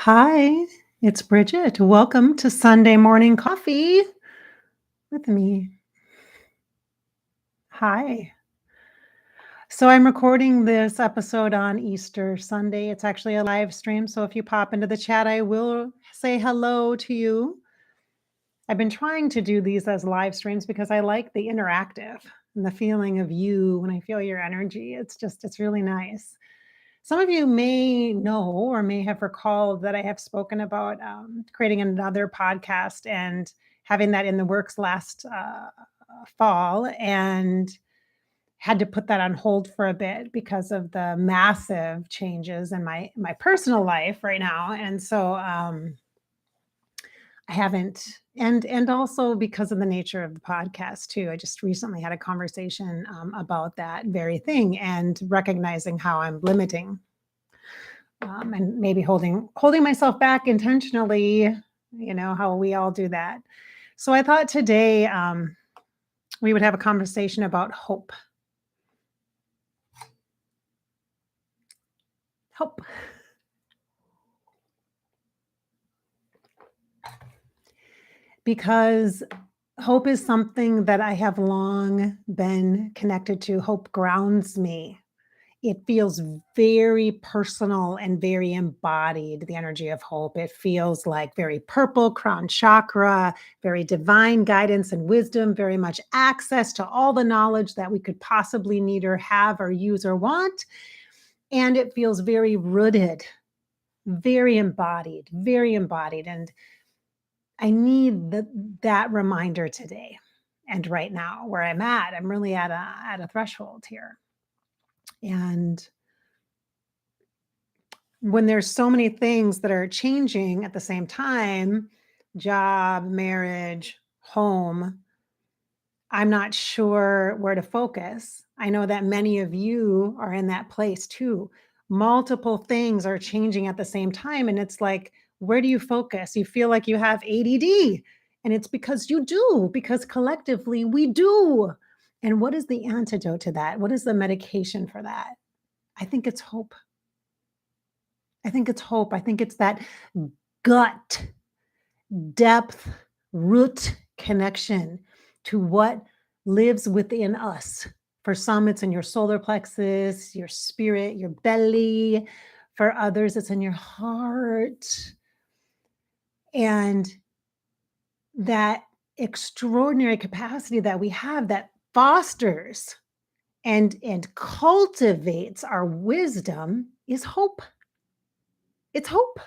Hi, it's Bridgette. Welcome to Sunday Morning Coffee with me. Hi. So I'm recording this episode on Easter Sunday. It's actually a live stream. So if you pop into the chat, I will say hello to you. I've been trying to do these as live streams because I like the interactive and the feeling of you when I feel your energy. It's really nice. Some of you may know or may have recalled that I have spoken about creating another podcast and having that in the works last fall, and had to put that on hold for a bit because of the massive changes in my personal life right now. And so I haven't, and also because of the nature of the podcast too. I just recently had a conversation about that very thing and recognizing how I'm limiting and maybe holding myself back intentionally, how we all do that. So I thought today we would have a conversation about hope. Hope. Because hope is something that I have long been connected to. Hope grounds me. It feels very personal and very embodied, the energy of hope. It feels like very purple crown chakra, very divine guidance and wisdom, very much access to all the knowledge that we could possibly need or have or use or want. And it feels very rooted, very embodied, very embodied. And I need that reminder today and right now where I'm at. I'm really at a threshold here. And when there's so many things that are changing at the same time, job, marriage, home, I'm not sure where to focus. I know that many of you are in that place too. Multiple things are changing at the same time. And it's like, where do you focus? You feel like you have ADD. And it's because you do, because collectively we do. And what is the antidote to that? What is the medication for that? I think it's hope. I think it's hope. I think it's that gut, depth, root connection to what lives within us. For some, it's in your solar plexus, your spirit, your belly. For others, it's in your heart. And that extraordinary capacity that we have that fosters and cultivates our wisdom is hope. It's hope.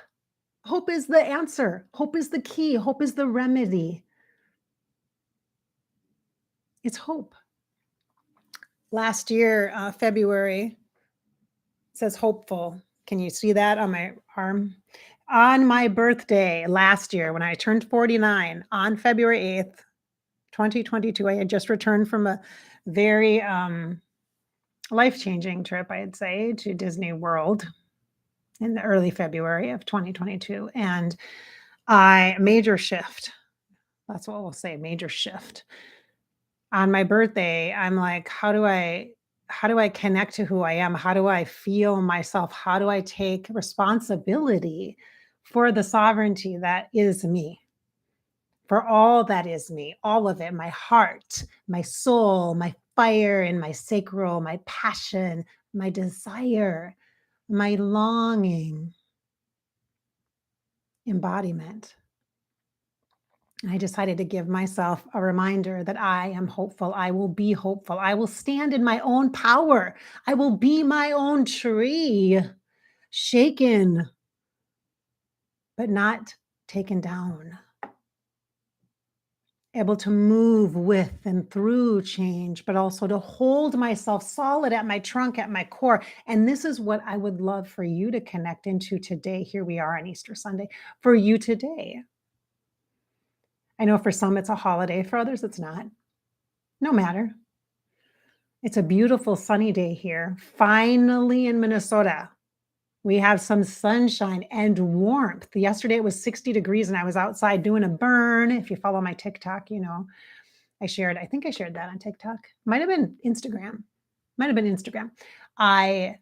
Hope is the answer. Hope is the key. Hope is the remedy. It's hope. Last year, February, it says hopeful. Can you see that on my arm? On my birthday last year, when I turned 49, on February 8th, 2022, I had just returned from a very life-changing trip, I'd say, to Disney World in the early February of 2022. And major shift. That's what we'll say, major shift. On my birthday, I'm like, how do I connect to who I am? How do I feel myself? How do I take responsibility for the sovereignty that is me? For all that is me, all of it, my heart, my soul, my fire and my sacral, my passion, my desire, my longing, embodiment. And I decided to give myself a reminder that I am hopeful. I will be hopeful. I will stand in my own power. I will be my own tree, shaken, but not taken down. Able to move with and through change, but also to hold myself solid at my trunk, at my core. And this is what I would love for you to connect into today. Here we are on Easter Sunday. For you today, I know for some it's a holiday, for others it's not. No matter. It's a beautiful sunny day here. Finally in Minnesota, we have some sunshine and warmth. Yesterday it was 60 degrees and I was outside doing a burn. If you follow my TikTok, I think I shared that on TikTok. Might have been Instagram. Might have been Instagram. I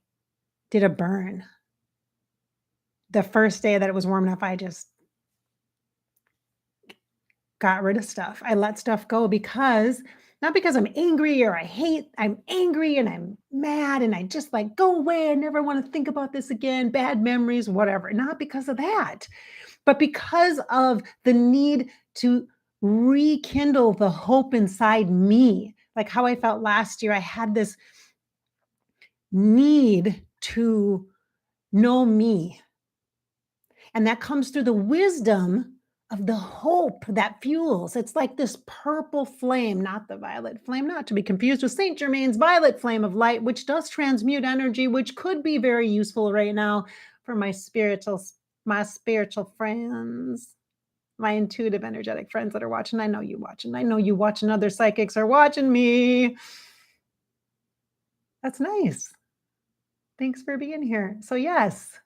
did a burn The first day that it was warm enough, I just got rid of stuff. I let stuff go because not because I'm angry or I'm angry and I'm mad and I just like go away. I never want to think about this again, bad memories, whatever. Not because of that, but because of the need to rekindle the hope inside me. Like how I felt last year, I had this need to know me. And that comes through the wisdom of the hope that fuels. It's like this purple flame, not the violet flame, not to be confused with Saint Germain's violet flame of light, which does transmute energy, which could be very useful right now for my spiritual friends, my intuitive energetic friends that are watching. I know you watching. I know you watching. Other psychics are watching me. That's nice. Thanks for being here. So yes,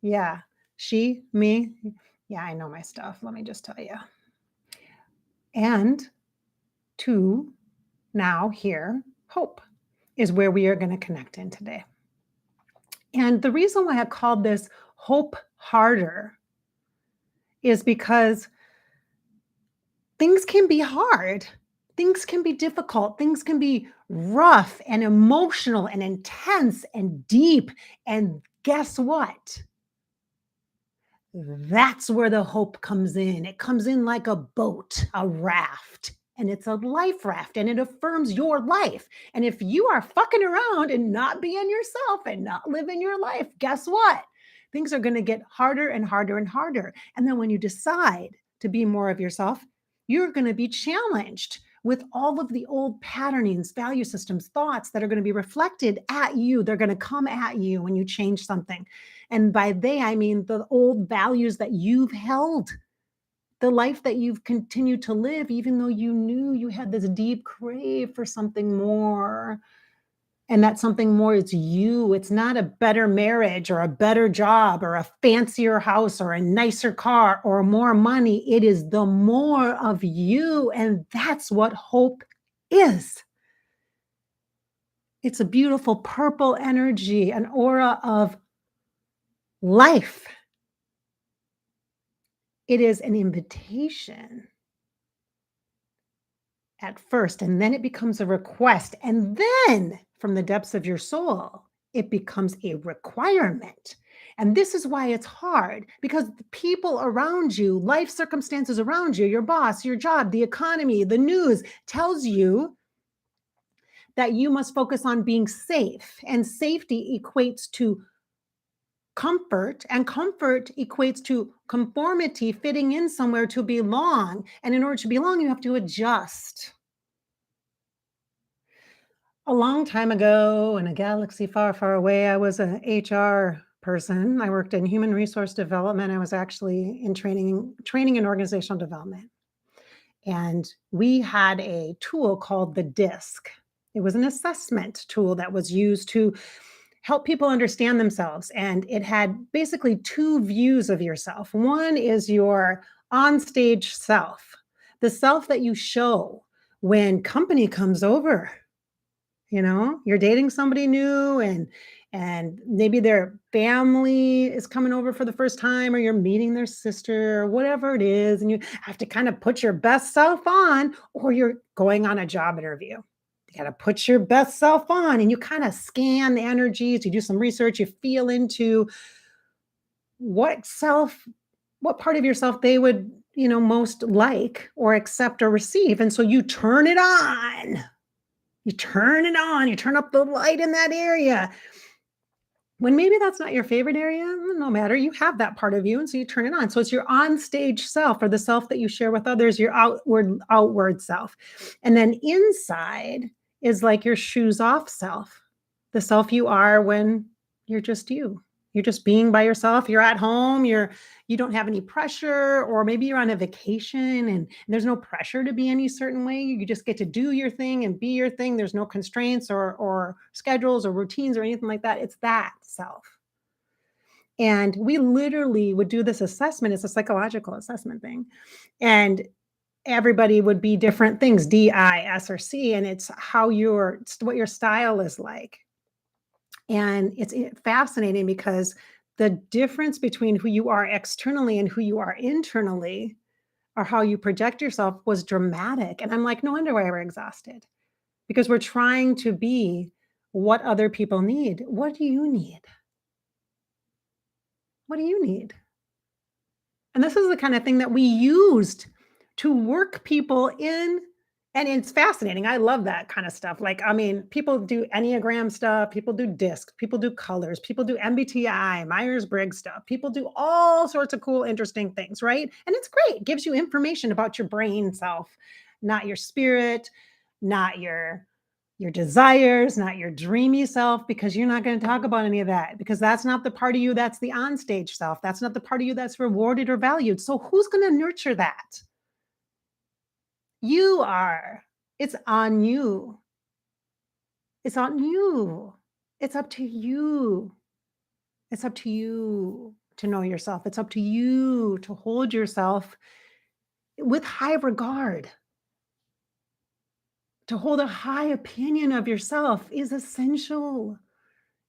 yeah, she, me. Yeah, I know my stuff. Let me just tell you. And to now here, hope is where we are going to connect in today. And the reason why I called this Hope Harder is because things can be hard. Things can be difficult. Things can be rough and emotional and intense and deep. And guess what? That's where the hope comes in. It comes in like a boat, a raft, and it's a life raft and it affirms your life. And if you are fucking around and not being yourself and not living your life, guess what? Things are going to get harder and harder and harder. And then when you decide to be more of yourself, you're going to be challenged with all of the old patternings, value systems, thoughts that are going to be reflected at you. They're going to come at you when you change something. And by they, I mean the old values that you've held, the life that you've continued to live, even though you knew you had this deep crave for something more. And that something more is you. It's not a better marriage or a better job or a fancier house or a nicer car or more money. It is the more of you. And that's what hope is. It's a beautiful purple energy, an aura of life. It is an invitation at first, and then it becomes a request. And then from the depths of your soul, it becomes a requirement. And this is why it's hard because the people around you, life circumstances around you, your boss, your job, the economy, the news tells you that you must focus on being safe. And safety equates to comfort, and comfort equates to conformity, fitting in somewhere to belong. And in order to belong, you have to adjust. A long time ago in a galaxy far, far away, I was an HR person. I worked in human resource development. I was actually in training and organizational development. And we had a tool called the DISC. It was an assessment tool that was used to help people understand themselves. And it had basically two views of yourself. One is your onstage self, the self that you show when company comes over. You know, you're dating somebody new and maybe their family is coming over for the first time or you're meeting their sister or whatever it is, and you have to kind of put your best self on, or you're going on a job interview. You got to put your best self on and you kind of scan the energies, you do some research, you feel into what self, what part of yourself they would, most like or accept or receive. And so you turn it on. You turn it on, you turn up the light in that area. When maybe that's not your favorite area, no matter, you have that part of you, and so you turn it on. So it's your on-stage self or the self that you share with others, your outward self. And then inside is like your shoes off self, the self you are when you're just you. You're just being by yourself. You're at home. You don't have any pressure, or maybe you're on a vacation and there's no pressure to be any certain way. You just get to do your thing and be your thing. There's no constraints or schedules or routines or anything like that. It's that self. And we literally would do this assessment. It's a psychological assessment thing. And everybody would be different things, D, I, S, or C. And it's what your style is like. And it's fascinating because The difference between who you are externally and who you are internally, or how you project yourself, was dramatic. And I'm like, no wonder why we're exhausted, because we're trying to be what other people need. What do you need? What do you need? And this is the kind of thing that we used to work people in. And it's fascinating. I love that kind of stuff. Like, I mean, people do Enneagram stuff, people do disc, people do colors, people do MBTI, Myers-Briggs stuff. People do all sorts of cool, interesting things, right? And it's great. It gives you information about your brain self, not your spirit, not your desires, not your dreamy self, because you're not going to talk about any of that, because that's not the part of you that's the onstage self. That's not the part of you that's rewarded or valued. So who's going to nurture that? You are. It's on you. It's on you. It's up to you. It's up to you to know yourself. It's up to you to hold yourself with high regard. To hold a high opinion of yourself is essential.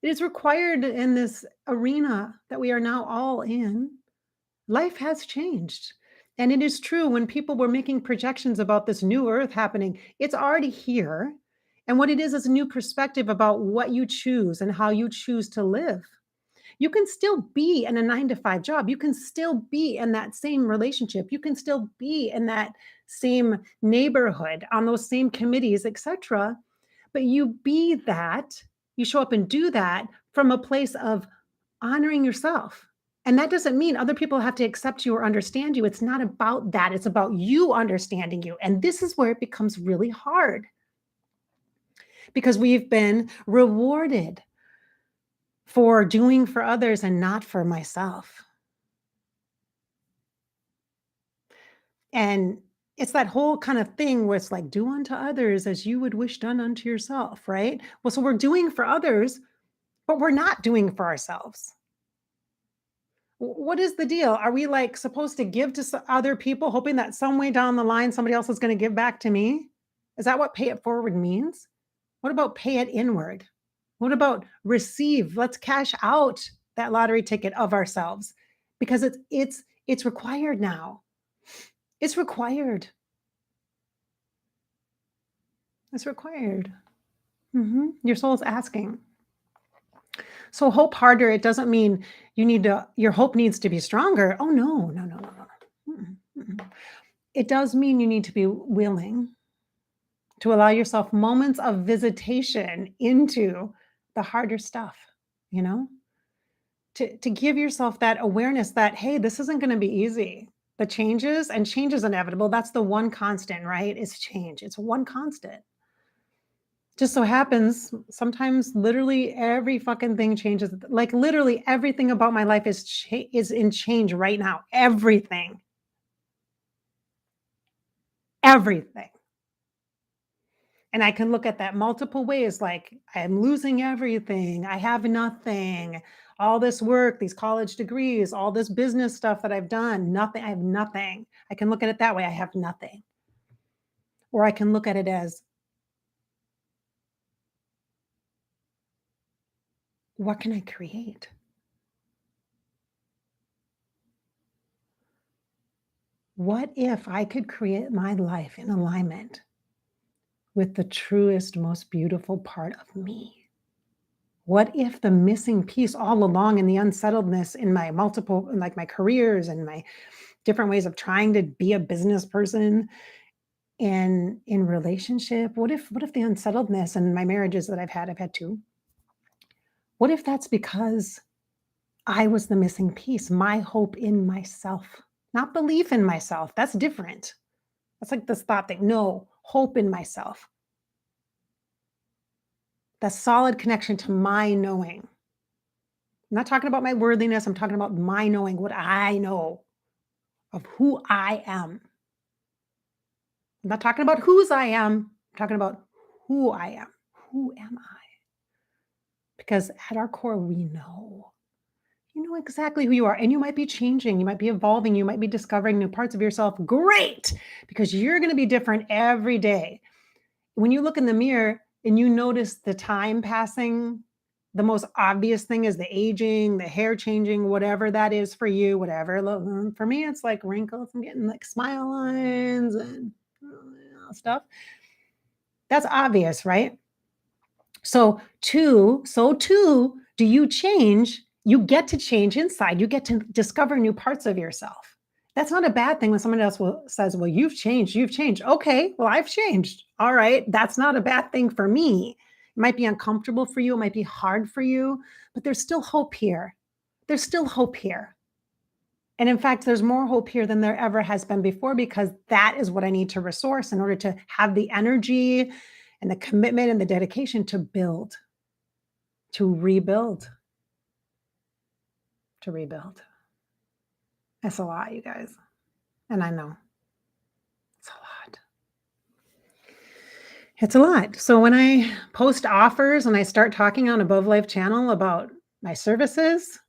It is required in this arena that we are now all in. Life has changed. And it is true, when people were making projections about this new earth happening, it's already here. And what it is a new perspective about what you choose and how you choose to live. You can still be in a 9 to 5 job. You can still be in that same relationship. You can still be in that same neighborhood, on those same committees, etc. But you be that, you show up and do that from a place of honoring yourself. And that doesn't mean other people have to accept you or understand you. It's not about that. It's about you understanding you. And this is where it becomes really hard, because we've been rewarded for doing for others and not for myself. And it's that whole kind of thing where it's like, do unto others as you would wish done unto yourself, right? Well, so we're doing for others, but we're not doing for ourselves. What is the deal? Are we like supposed to give to other people, hoping that some way down the line somebody else is going to give back to me? Is that what pay it forward means? What about pay it inward? What about receive? Let's cash out that lottery ticket of ourselves, because it's required now. It's required. It's required. Your soul's asking. So hope harder. It doesn't mean your hope needs to be stronger. Oh, no, no, no, no, no. Mm-mm, mm-mm. It does mean you need to be willing to allow yourself moments of visitation into the harder stuff, you know, to give yourself that awareness that, hey, this isn't going to be easy. The changes, and change is inevitable. That's the one constant, right? Is change. It's one constant. Just so happens sometimes literally every fucking thing changes. Like literally everything about my life is in change right now. Everything. Everything. And I can look at that multiple ways, like I'm losing everything. I have nothing. All this work, these college degrees, all this business stuff that I've done, nothing. I have nothing. I can look at it that way. I have nothing. Or I can look at it as, what can I create? What if I could create my life in alignment with the truest, most beautiful part of me? What if the missing piece all along in the unsettledness in my multiple, like my careers and my different ways of trying to be a business person and in relationship, what if the unsettledness in my marriages that I've had two, what if that's because I was the missing piece, my hope in myself, not belief in myself? That's different. That's like this thought thing. No, hope in myself. That solid connection to my knowing. I'm not talking about my worthiness. I'm talking about my knowing, what I know of who I am. I'm not talking about whose I am. I'm talking about who I am. Who am I? Because at our core, we know. You know exactly who you are. And you might be changing. You might be evolving. You might be discovering new parts of yourself. Great. Because you're going to be different every day. When you look in the mirror and you notice the time passing The most obvious thing is the aging, the hair changing, whatever that is for you, whatever. For me, it's like wrinkles. I'm getting like smile lines and stuff. That's obvious, right? So too, do you change? You get to change inside. You get to discover new parts of yourself. That's not a bad thing when someone else says, well, you've changed. You've changed. Okay, well, I've changed. All right. That's not a bad thing for me. It might be uncomfortable for you. It might be hard for you, but there's still hope here. There's still hope here. And in fact, there's more hope here than there ever has been before, because that is what I need to resource in order to have the energy and the commitment and the dedication to build, to rebuild, to rebuild. That's a lot, you guys. And I know it's a lot. It's a lot. So when I post offers and I start talking on Above Life channel about my services,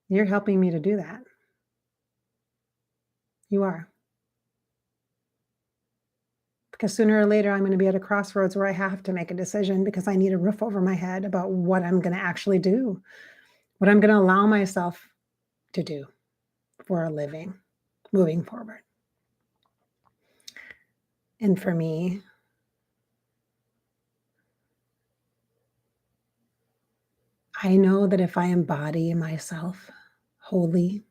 you're helping me to do that. You are. Because sooner or later, I'm going to be at a crossroads where I have to make a decision, because I need a roof over my head about what I'm going to actually do, what I'm going to allow myself to do for a living moving forward. And for me, I know that if I embody myself wholly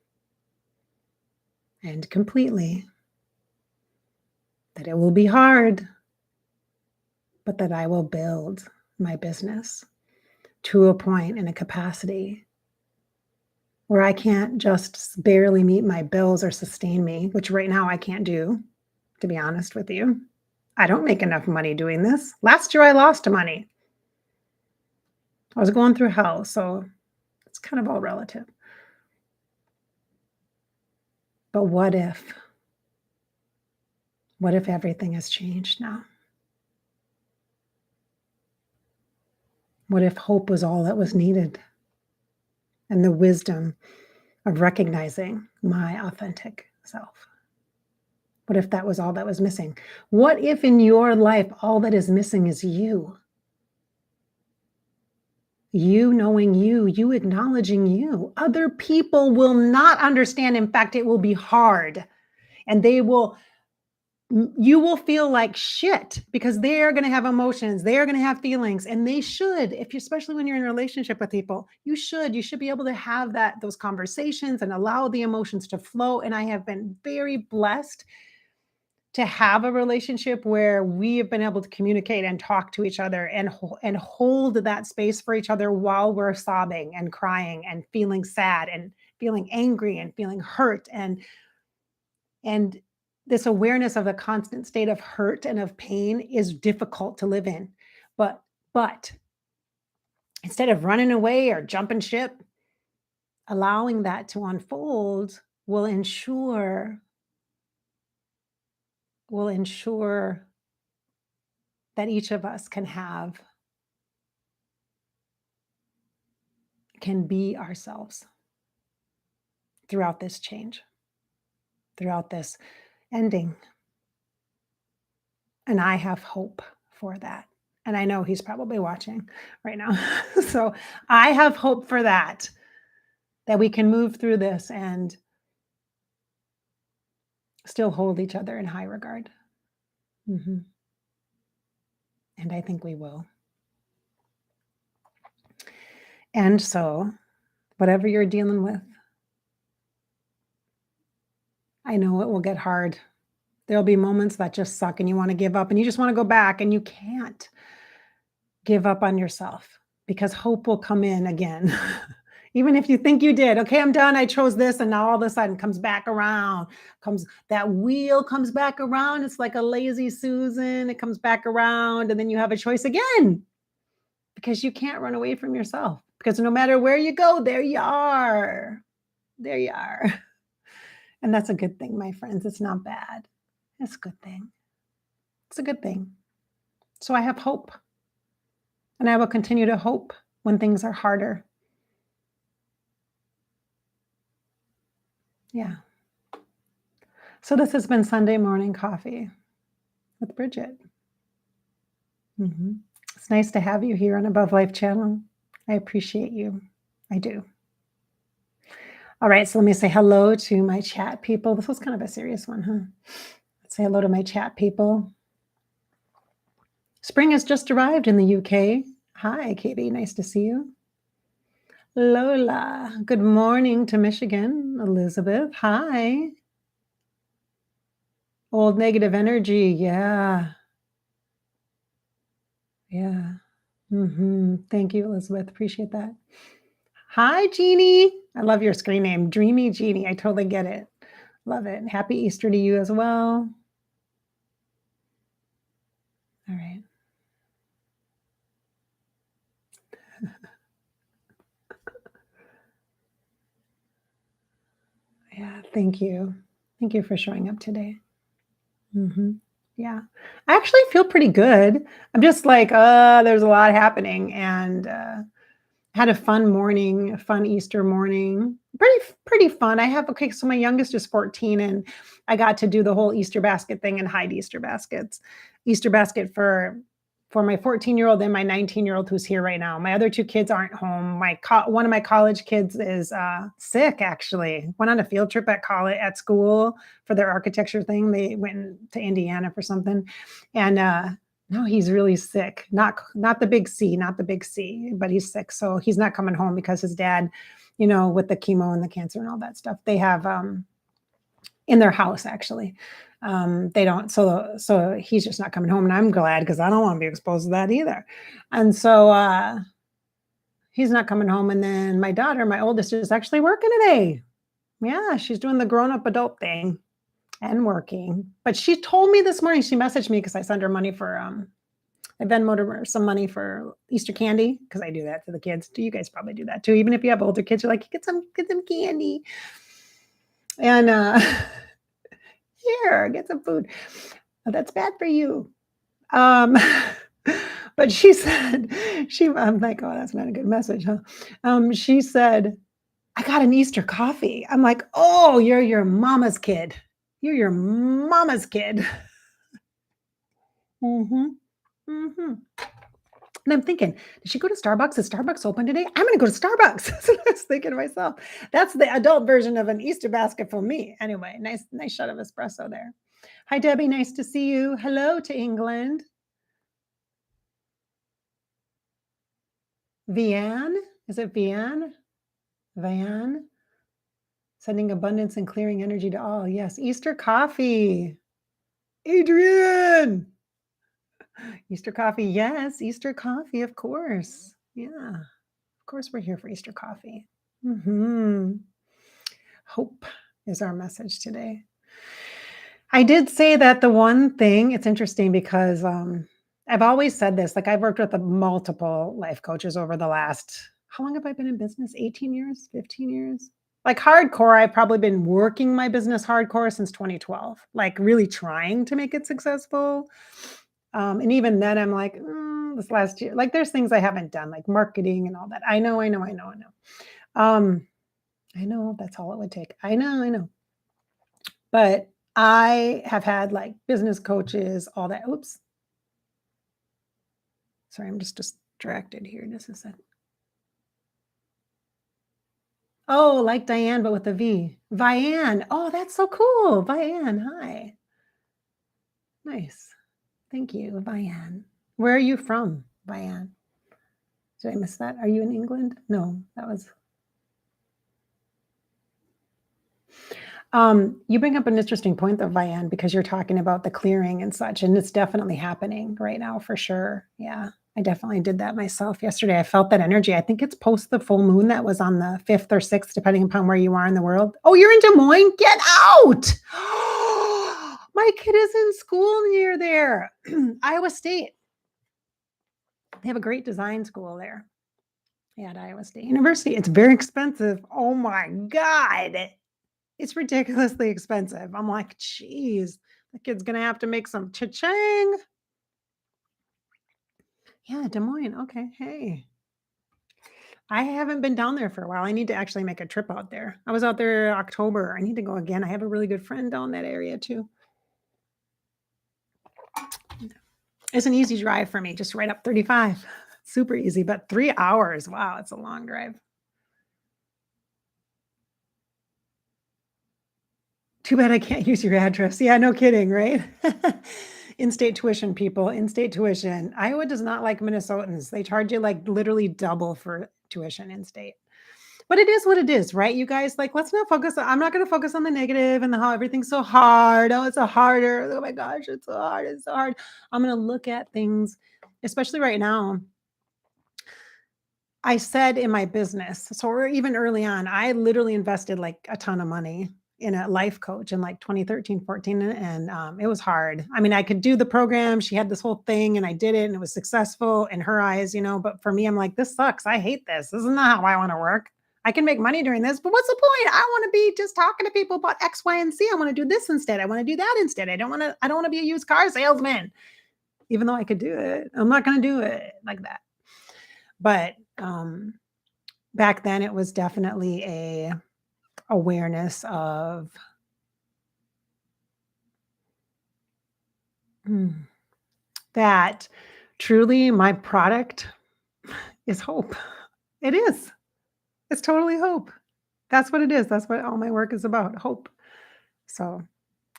and completely, that it will be hard, but that I will build my business to a point and a capacity where I can't just barely meet my bills or sustain me, which right now I can't do, to be honest with you. I don't make enough money doing this. Last year I lost money. I was going through hell, so it's kind of all relative. But what if everything has changed now? What if hope was all that was needed? And the wisdom of recognizing my authentic self. What if that was all that was missing? What if in your life all that is missing is you? You knowing you acknowledging you. Other people will not understand. In fact, it will be hard. And you will feel like shit, because they are going to have emotions. They are going to have feelings, and they should, especially when you're in a relationship with people, you should be able to have those conversations and allow the emotions to flow. And I have been very blessed to have a relationship where we have been able to communicate and talk to each other and hold that space for each other while we're sobbing and crying and feeling sad and feeling angry and feeling hurt, and this awareness of a constant state of hurt and of pain is difficult to live in. But instead of running away or jumping ship, allowing that to unfold will ensure that each of us can be ourselves throughout this change, throughout this ending. And I have hope for that. And I know he's probably watching right now. So I have hope for that we can move through this and still hold each other in high regard. Mm-hmm. And I think we will. And so, whatever you're dealing with, I know it will get hard. There'll be moments that just suck and you want to give up and you just want to go back, and you can't give up on yourself, because hope will come in again. Even if you think you did, okay, I'm done, I chose this, and now all of a sudden comes back around, that wheel comes back around. It's like a lazy Susan. It comes back around, and then you have a choice again, because you can't run away from yourself, because no matter where you go, there you are. There you are. And that's a good thing, my friends. It's not bad. It's a good thing. It's a good thing. So I have hope. And I will continue to hope when things are harder. Yeah. So this has been Sunday Morning Coffee with Bridgette. It's nice to have you here on Above Life channel. I appreciate you. I do. All right, so let me say hello to my chat people. This was kind of a serious one, huh? Let's say hello to my chat people. Spring has just arrived in the UK. Hi, Katie. Nice to see you. Lola. Good morning to Michigan. Elizabeth. Hi. Old negative energy. Yeah. Yeah. Thank you, Elizabeth. Appreciate that. Hi, Jeannie. I love your screen name, Dreamy Jeannie. I totally get it. Love it. Happy Easter to you as well. All right. Yeah, thank you. Thank you for showing up today. Yeah. I actually feel pretty good. I'm just like, there's a lot happening, and had a fun morning, a fun Easter morning. Pretty fun. I have okay, so my youngest is 14, and I got to do the whole Easter basket thing and hide Easter baskets. Easter basket for my 14-year-old and my 19-year-old who's here right now. My other two kids aren't home. One of my college kids is sick actually. Went on a field trip at school for their architecture thing. They went to Indiana for something. And no, he's really sick. Not the big C, not the big C, but he's sick. So he's not coming home because his dad, with the chemo and the cancer and all that stuff, they have in their house actually. They don't, so he's just not coming home, and I'm glad because I don't want to be exposed to that either. And so he's not coming home. And then my daughter, my oldest, is actually working today. Yeah, she's doing the grown-up adult thing and working. But she told me this morning, she messaged me because I sent her money for I Venmoed her some money for Easter candy because I do that to the kids. Do you guys probably do that too? Even if you have older kids, you're like, get some candy. And here, get some food. Oh, that's bad for you. But she said, I'm like, oh, that's not a good message, huh? She said, I got an Easter coffee. I'm like, oh, you're your mama's kid. You're your mama's kid. Mm-hmm. Mm-hmm. And I'm thinking, did she go to Starbucks? Is Starbucks open today? I'm going to go to Starbucks. That's what I was thinking to myself. That's the adult version of an Easter basket for me. Anyway, nice shot of espresso there. Hi, Debbie. Nice to see you. Hello to England. Vianne? Is it Vianne? Vianne? Sending abundance and clearing energy to all. Yes. Easter coffee. Adrian. Easter coffee. Yes. Easter coffee. Of course. Yeah. Of course, we're here for Easter coffee. Hope is our message today. I did say that the one thing, it's interesting because I've always said this, like I've worked with multiple life coaches over the last, how long have I been in business? 18 years, 15 years? Like hardcore, I've probably been working my business hardcore since 2012, like really trying to make it successful. And even then I'm like, this last year, like there's things I haven't done, like marketing and all that. I know. I know that's all it would take. I know. But I have had like business coaches, all that. Oops. Sorry, I'm just distracted here. Just a second. Oh, like Diane, but with a V. Vianne. Oh, that's so cool. Vianne. Hi. Nice. Thank you, Vianne. Where are you from, Vianne? Did I miss that? Are you in England? No, that was. You bring up an interesting point though, Vianne, because you're talking about the clearing and such, and it's definitely happening right now for sure. Yeah, I definitely did that myself yesterday. I felt that energy. I think it's post the full moon that was on the 5th or 6th, depending upon where you are in the world. Oh, you're in Des Moines? Get out! My kid is in school near there. Iowa State. They have a great design school there at Iowa State University. It's very expensive. Oh my God. It's ridiculously expensive. I'm like, geez, the kid's gonna have to make some cha-ching. Yeah, Des Moines. Okay, hey. I haven't been down there for a while. I need to actually make a trip out there. I was out there October. I need to go again. I have a really good friend down that area too. It's an easy drive for me, just right up 35. Super easy, but 3 hours, wow, it's a long drive. Too bad I can't use your address. Yeah, no kidding, right? In-state tuition, people, in-state tuition. Iowa does not like Minnesotans. They charge you, like, literally double for tuition in-state. But it is what it is, right, you guys? Like, let's not focus I'm not gonna focus on the negative and the how everything's so hard. "Oh, it's so harder. Oh my gosh, it's so hard, it's so hard." I'm gonna look at things, especially right now. I said in my business, so or even early on, I literally invested like a ton of money in a life coach in like 2013, 14, and it was hard. I mean, I could do the program. She had this whole thing and I did it and it was successful in her eyes, but for me, I'm like, this sucks. I hate this. This is not how I want to work. I can make money doing this, but what's the point? I want to be just talking to people about X, Y, and Z. I want to do this instead. I want to do that instead. I don't want to be a used car salesman, even though I could do it. I'm not going to do it like that. But back then it was definitely a awareness of mm, that truly my product is hope. It is. It's totally hope. That's what it is. That's what all my work is about, hope. So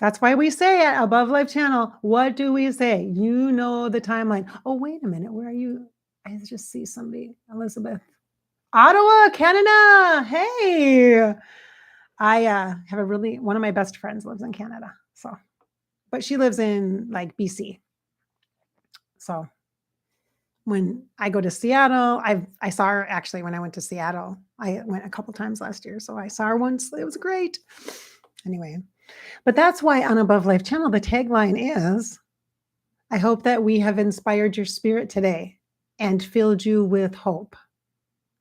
that's why we say at Above Life Channel, what do we say? You know the timeline. Oh, wait a minute. Where are you? I just see somebody. Elizabeth. Ottawa, Canada. Hey. I have one of my best friends lives in Canada. So, but she lives in like BC. So when I go to Seattle, I saw her actually when I went to Seattle. I went a couple times last year, so I saw her once. It was great. Anyway, but that's why on Above Life Channel, the tagline is, I hope that we have inspired your spirit today and filled you with hope,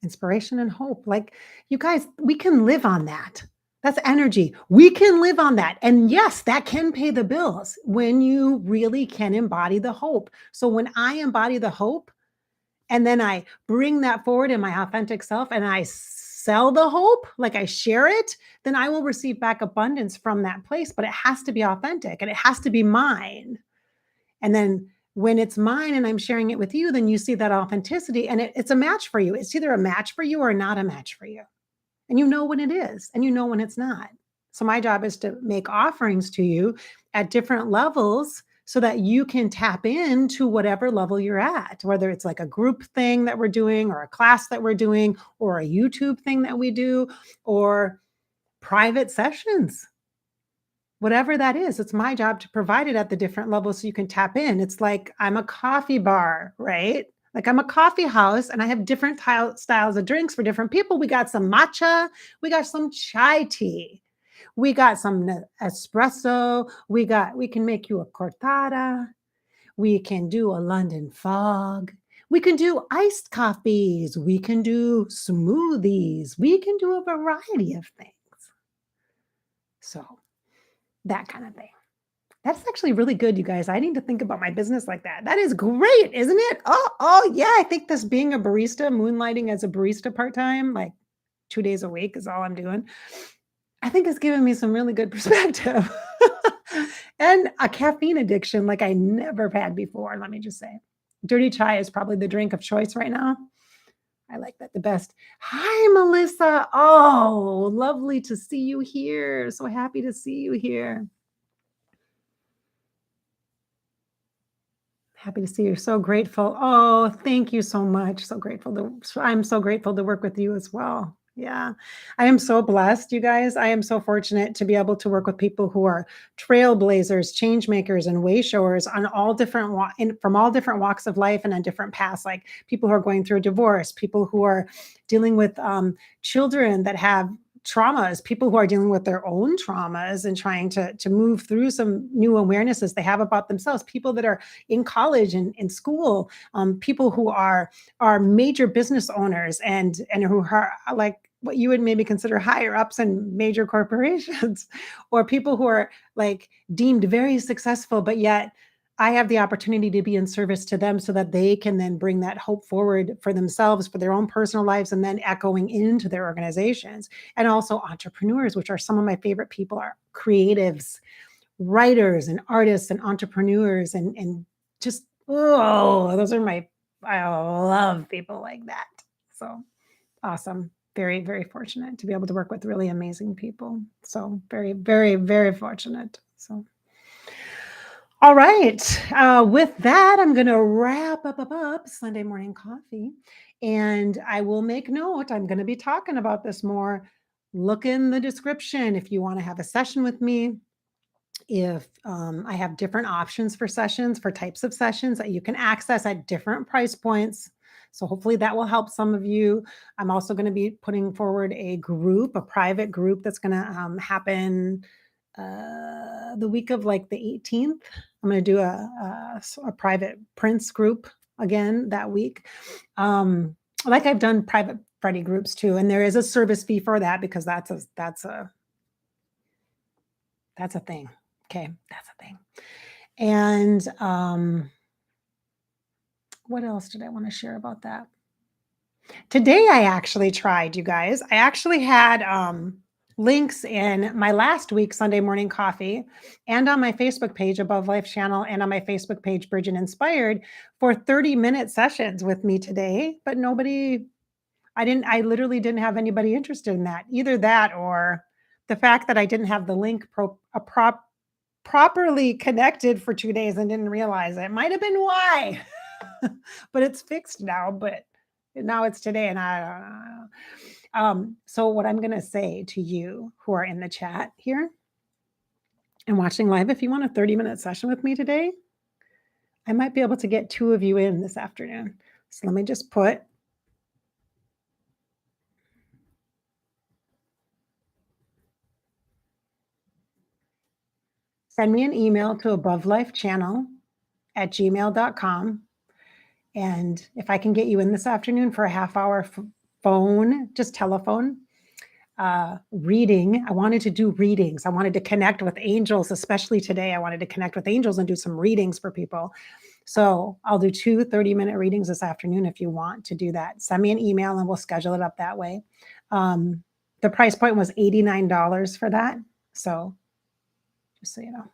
inspiration and hope. Like, you guys, we can live on that. That's energy. We can live on that. And yes, that can pay the bills when you really can embody the hope. So when I embody the hope, and then I bring that forward in my authentic self and I sell the hope, like I share it, then I will receive back abundance from that place. But it has to be authentic and it has to be mine. And then when it's mine and I'm sharing it with you, then you see that authenticity and it's a match for you. It's either a match for you or not a match for you. And you know when it is and you know when it's not. So my job is to make offerings to you at different levels so that you can tap into whatever level you're at, whether it's like a group thing that we're doing or a class that we're doing or a YouTube thing that we do or private sessions. Whatever that is, it's my job to provide it at the different levels so you can tap in. It's like I'm a coffee bar, right? Like I'm a coffee house and I have different styles of drinks for different people. We got some matcha, we got some chai tea, we got some espresso, we can make you a cortada, we can do a London fog, we can do iced coffees, we can do smoothies, we can do a variety of things. So that kind of thing. That's actually really good, you guys. I need to think about my business like that. That is great, isn't it? Oh, yeah. I think this being a barista, moonlighting as a barista part-time, like 2 days a week is all I'm doing. I think it's given me some really good perspective and a caffeine addiction like I never have had before. Let me just say, dirty chai is probably the drink of choice right now. I like that the best. Hi, Melissa. Oh, lovely to see you here. So happy to see you here. Happy to see you. So grateful. Oh, thank you so much. I'm so grateful to work with you as well. Yeah. I am so blessed, you guys. I am so fortunate to be able to work with people who are trailblazers, change makers, and way showers on all different from all different walks of life and on different paths, like people who are going through a divorce, people who are dealing with children that have traumas, people who are dealing with their own traumas and trying to move through some new awarenesses they have about themselves, people that are in college and in school, people who are major business owners and who are like what you would maybe consider higher ups in major corporations, or people who are like deemed very successful, but yet I have the opportunity to be in service to them so that they can then bring that hope forward for themselves, for their own personal lives, and then echoing into their organizations. And also entrepreneurs, which are some of my favorite people, are creatives, writers and artists and entrepreneurs and just Oh, those are I love people like that. So awesome. Very, very fortunate to be able to work with really amazing people. So very, very, very fortunate. So, all right. With that, I'm going to wrap up Sunday morning coffee. And I will make note, I'm going to be talking about this more. Look in the description if you want to have a session with me. If I have different options for sessions, for types of sessions that you can access at different price points. So hopefully that will help some of you. I'm also going to be putting forward a private group that's going to happen the week of like the 18th. I'm going to do a private Prince group again that week. Like I've done private Friday groups too, and there is a service fee for that because that's a thing. Okay, that's a thing. And what else did I want to share about that? Today I actually tried, you guys. I actually had links in my last week Sunday morning coffee and on my Facebook page Above Life channel and on my Facebook page Bridgette Inspired for 30-minute sessions with me today, but I literally didn't have anybody interested in that. Either that or the fact that I didn't have the link properly connected for 2 days and didn't realize it. Might have been why. But it's fixed now, but now it's today and I don't know. So what I'm going to say to you who are in the chat here and watching live, if you want a 30-minute session with me today, I might be able to get 2 of you in this afternoon. So let me just send me an email to abovelifechannel@gmail.com. And if I can get you in this afternoon for a half hour phone, just telephone reading. I wanted to do readings. I wanted to connect with angels, especially today. I wanted to connect with angels and do some readings for people. So I'll do 2 30-minute readings this afternoon if you want to do that. Send me an email and we'll schedule it up that way. The price point was $89 for that. So just so you know.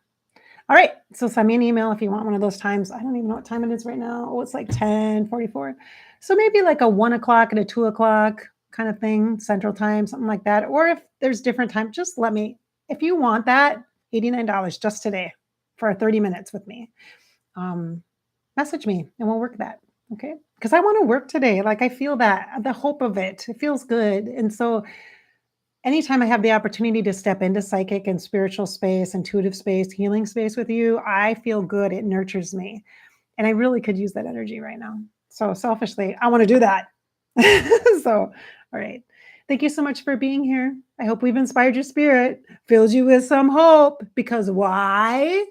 All right. So send me an email if you want one of those times. I don't even know what time it is right now. Oh, it's like 10:44. So maybe like a 1 o'clock and a 2 o'clock kind of thing, Central Time, something like that. Or if there's different time, just let me, if you want that, $89 just today for 30 minutes with me. Message me and we'll work that. Okay. Because I want to work today. Like I feel that the hope of it feels good. And so anytime I have the opportunity to step into psychic and spiritual space, intuitive space, healing space with you, I feel good. It nurtures me. And I really could use that energy right now. So selfishly, I want to do that. So, all right. Thank you so much for being here. I hope we've inspired your spirit, filled you with some hope. Because why?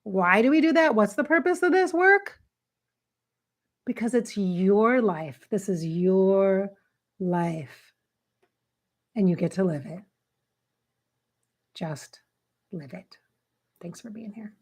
Why do we do that? What's the purpose of this work? Because it's your life. This is your life. And you get to live it. Just live it. Thanks for being here.